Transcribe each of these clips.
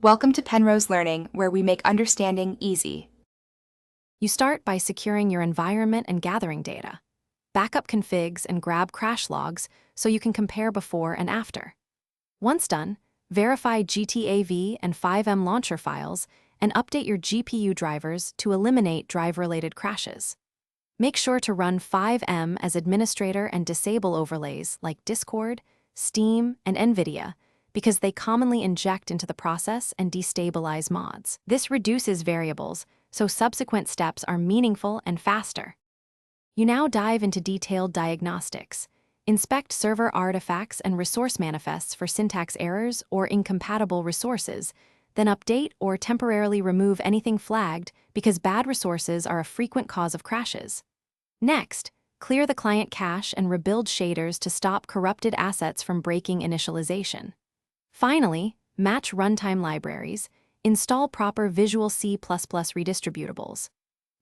Welcome to Penrose Learning, where we make understanding easy. You start by securing your environment and gathering data. Backup configs and grab crash logs so you can compare before and after. Once done, verify GTAV and Fivem launcher files and update your GPU drivers to eliminate drive-related crashes. Make sure to run Fivem as administrator and disable overlays like Discord, Steam, and NVIDIA because they commonly inject into the process and destabilize mods. This reduces variables, so subsequent steps are meaningful and faster. You now dive into detailed diagnostics. Inspect server artifacts and resource manifests for syntax errors or incompatible resources, then update or temporarily remove anything flagged because bad resources are a frequent cause of crashes. Next, clear the client cache and rebuild shaders to stop corrupted assets from breaking initialization. Finally, match runtime libraries, install proper Visual C++ redistributables,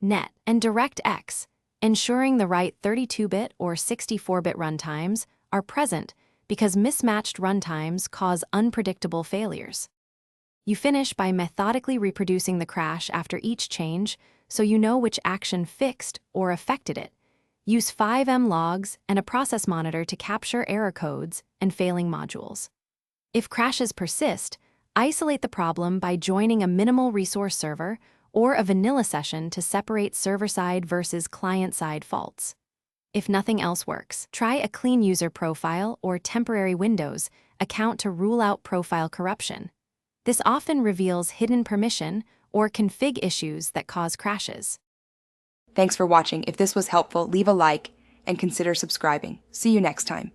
net, and DirectX, ensuring the right 32-bit or 64-bit runtimes are present because mismatched runtimes cause unpredictable failures. You finish by methodically reproducing the crash after each change so you know which action fixed or affected it. Use Fivem logs and a process monitor to capture error codes and failing modules. If crashes persist, isolate the problem by joining a minimal resource server or a vanilla session to separate server-side versus client-side faults. If nothing else works, try a clean user profile or temporary Windows account to rule out profile corruption. This often reveals hidden permission or config issues that cause crashes. Thanks for watching. If this was helpful, leave a like and consider subscribing. See you next time.